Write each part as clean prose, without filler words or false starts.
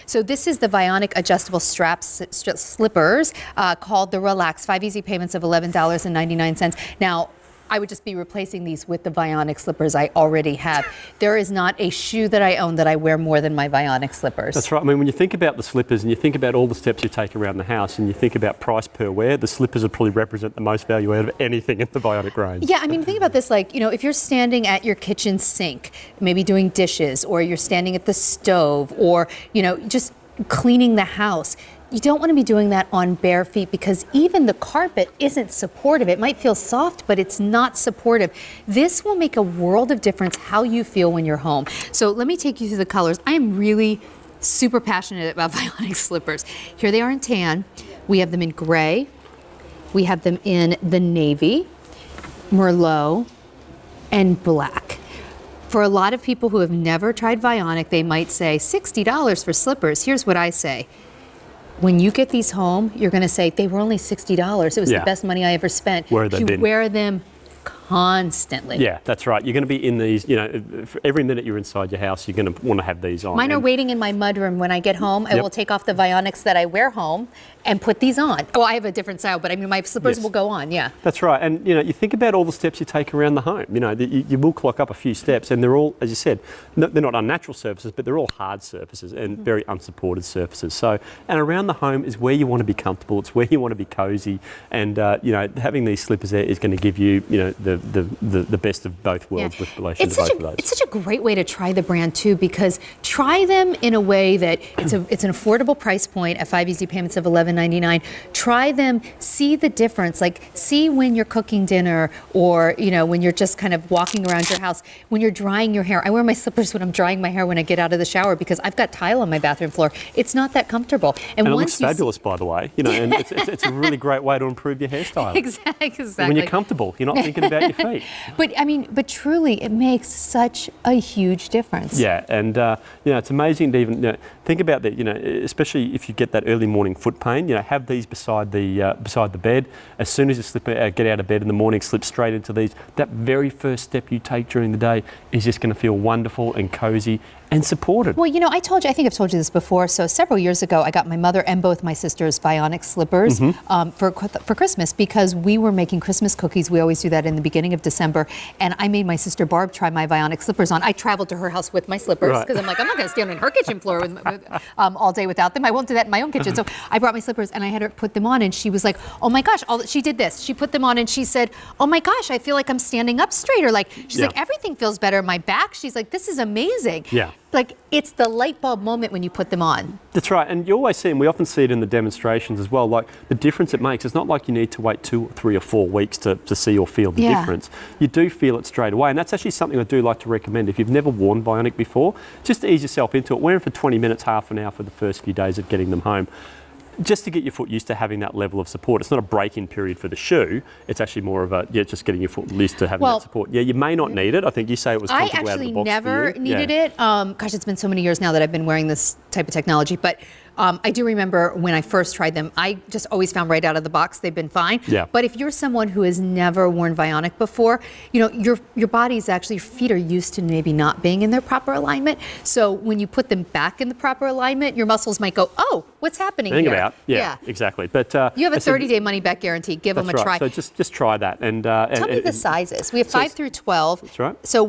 So this is the Vionic adjustable slippers called the Relax. 5 easy payments of $11.99. Now, I would just be replacing these with the Vionic slippers I already have. There is not a shoe that I own that I wear more than my Vionic slippers. That's right. I mean, when you think about the slippers and you think about all the steps you take around the house and you think about price per wear, the slippers would probably represent the most value out of anything in the Vionic range. Yeah, I mean, think about this, like, you know, if you're standing at your kitchen sink, maybe doing dishes, or you're standing at the stove, or, you know, just cleaning the house, you don't want to be doing that on bare feet because even the carpet isn't supportive. It might feel soft, but it's not supportive. This will make a world of difference how you feel when you're home. So let me take you through the colors. I am really super passionate about Vionic slippers. Here they are in tan. We have them in gray. We have them in the navy, Merlot, and black. For a lot of people who have never tried Vionic, they might say $60 for slippers. Here's what I say. When you get these home, you're going to say, they were only $60. It was the best money I ever spent. Where have they been? Wear them constantly. Yeah, that's right. You're going to be in these, you know, every minute you're inside your house, you're going to want to have these on. Mine are waiting in my mudroom when I get home. I will take off the Vionics that I wear home and put these on. Oh, I have a different style, but I mean, my slippers will go on, yeah. That's right. And, you know, you think about all the steps you take around the home. You know, you will clock up a few steps and they're all, as you said, they're not unnatural surfaces, but they're all hard surfaces and very unsupported surfaces. So, and around the home is where you want to be comfortable. It's where you want to be cozy. And, you know, having these slippers there is going to give you, you know, the best of both worlds with relation to both of those. It's such a great way to try the brand too, because try them in a way that it's an affordable price point at 5 easy payments of $11.99. Try them, see the difference, like see when you're cooking dinner or, you know, when you're just kind of walking around your house, when you're drying your hair. I wear my slippers when I'm drying my hair when I get out of the shower because I've got tile on my bathroom floor. It's not that comfortable. And it looks fabulous, by the way, you know, and it's a really great way to improve your hairstyle. Exactly. When you're comfortable, you're not thinking about your feet. But I mean, but truly, it makes such a huge difference. Yeah, and you know, it's amazing to even think about that. You know, especially if you get that early morning foot pain. You know, have these beside the bed. As soon as you get out of bed in the morning, slip straight into these. That very first step you take during the day is just going to feel wonderful and cozy and supported. Well, you know, I think I've told you this before. So several years ago, I got my mother and both my sisters Vionic slippers for Christmas because we were making Christmas cookies. We always do that in the beginning of December. And I made my sister Barb try my Vionic slippers on. I traveled to her house with my slippers because I'm like, I'm not going to stand on her kitchen floor all day without them. I won't do that in my own kitchen. So I brought my slippers and I had her put them on and she was like, oh my gosh, she did this. She put them on and she said, oh my gosh, I feel like I'm standing up straighter. Like, she's like, everything feels better in my back. She's like, this is amazing. Yeah. Like, it's the light bulb moment when you put them on. That's right, and you always see, and we often see it in the demonstrations as well, like the difference it makes. It's not like you need to wait 2, 3 or 4 weeks to see or feel the difference. You do feel it straight away, and that's actually something I do like to recommend. If you've never worn Vionic before, just ease yourself into it. Wear them for 20 minutes, half an hour for the first few days of getting them home. Just to get your foot used to having that level of support. It's not a break-in period for the shoe. It's actually more of a, just getting your foot used to having that support. Yeah, you may not need it. I think you say it was comfortable out of the box. I actually never needed it. Gosh, it's been so many years now that I've been wearing this type of technology. But I do remember when I first tried them, I just always found right out of the box they've been fine. Yeah. But if you're someone who has never worn Vionic before, you know, your body's actually, your feet are used to maybe not being in their proper alignment. So when you put them back in the proper alignment, your muscles might go, oh, what's happening here? Yeah, exactly. But you have a 30-day money-back guarantee. Give them a try. So just try that. And tell me the sizes. We have 5 through 12. That's right. So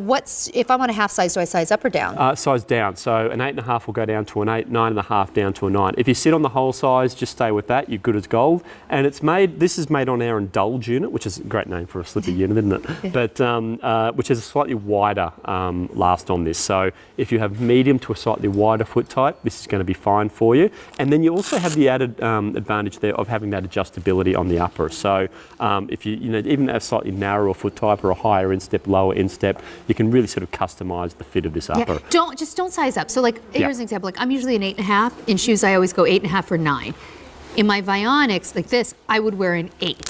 if I'm on a half size, do I size up or down? Size down. So an 8.5 will go down to an 8, 9.5 down to a 9. If you sit on the whole size, just stay with that. You're good as gold. And this is made on our Indulge unit, which is a great name for a slipper unit, isn't it? Yeah. But which is a slightly wider last on this. So if you have medium to a slightly wider foot type, this is going to be fine for you. And then you also have the added advantage there of having that adjustability on the upper. So if you even have a slightly narrower foot type or a higher instep, lower instep, you can really sort of customize the fit of this upper. Don't size up. So like here's an example. Like I'm usually an 8.5. In shoes, I always go 8.5 or 9. In my Vionics, like this, I would wear an 8,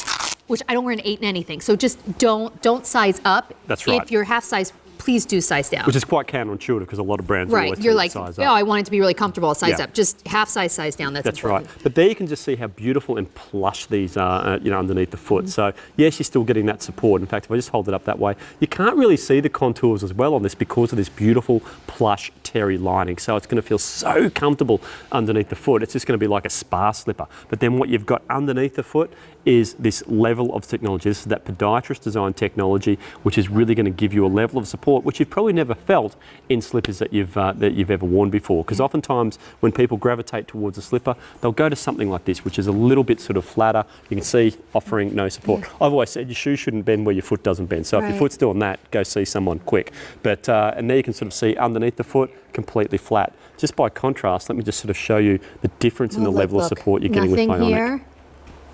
which I don't wear an 8 in anything. So just don't size up. That's right. If you're half size, please do size down. Which is quite counterintuitive because a lot of brands always you're like, size oh, up. I want it to be really comfortable, I'll size up. Just half size down. That's important. Right. But there you can just see how beautiful and plush these are, underneath the foot. So yes, you're still getting that support. In fact, if I just hold it up that way, you can't really see the contours as well on this because of this beautiful plush terry lining. So it's going to feel so comfortable underneath the foot. It's just going to be like a spa slipper. But then what you've got underneath the foot is this level of technology. This is that podiatrist design technology, which is really going to give you a level of support, which you've probably never felt in slippers that you've ever worn before. Because oftentimes when people gravitate towards a slipper, they'll go to something like this, which is a little bit sort of flatter. You can see offering no support. I've always said your shoe shouldn't bend where your foot doesn't bend. So if your foot's doing that, go see someone quick. But and there you can sort of see underneath the foot, completely flat. Just by contrast, let me just sort of show you the difference in the level of support you're getting with Vionic. Here.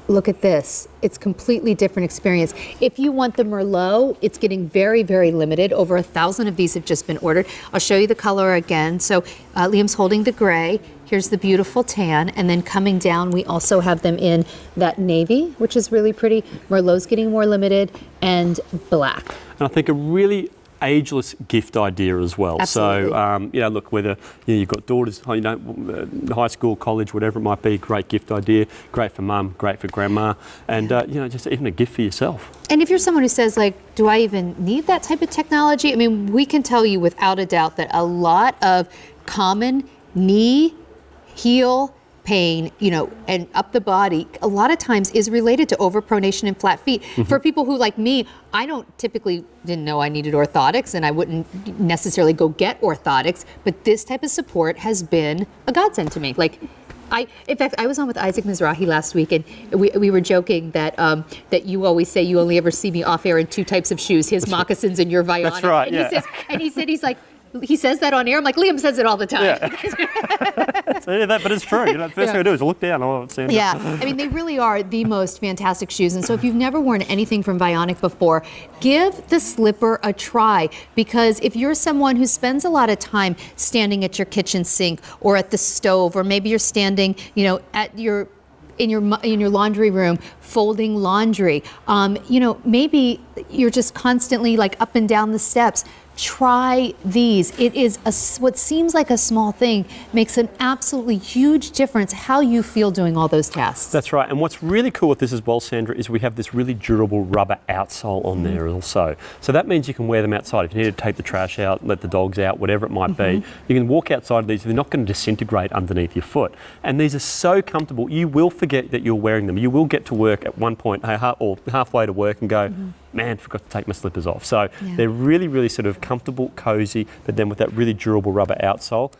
Look at this. It's completely different experience. If you want the Merlot, it's getting very, very limited. Over 1,000 of these have just been ordered. I'll show you the color again. So Liam's holding the gray. Here's the beautiful tan. And then coming down, we also have them in that navy, which is really pretty. Merlot's getting more limited, and black. And I think a really ageless gift idea as well. Absolutely. So, you know, look, whether you've got daughters, you know, high school, college, whatever it might be, great gift idea, great for mum, great for grandma, and, you know, just even a gift for yourself. And if you're someone who says, like, do I even need that type of technology? I mean, we can tell you without a doubt that a lot of common knee, heel, pain, you know, and up the body, a lot of times is related to overpronation and flat feet. For people who, like me, I didn't know I needed orthotics, and I wouldn't necessarily go get orthotics, but this type of support has been a godsend to me. Like, in fact, I was on with Isaac Mizrahi last week, and we were joking that that you always say you only ever see me off air in two types of shoes, his moccasins and your Vionic. That's right, and he said, he's like, he says that on air. I'm like, Liam says it all the time. Yeah. But it's true. You know, the first thing I do is look down. I mean, they really are the most fantastic shoes. And so if you've never worn anything from Vionic before, give the slipper a try. Because if you're someone who spends a lot of time standing at your kitchen sink or at the stove, or maybe you're standing, you know, at your in your laundry room folding laundry, you know, maybe you're just constantly like up and down the steps. Try these. It is what seems like a small thing makes an absolutely huge difference how you feel doing all those tasks. That's right. And what's really cool with this as well, Sandra, is we have this really durable rubber outsole on there also. So that means you can wear them outside. If you need to take the trash out, let the dogs out, whatever it might be, you can walk outside of these. They're not going to disintegrate underneath your foot. And these are so comfortable, you will forget that you're wearing them. You will get to work at one point or halfway to work and go, man, forgot to take my slippers off. So they're really, really sort of comfortable, cozy, but then with that really durable rubber outsole.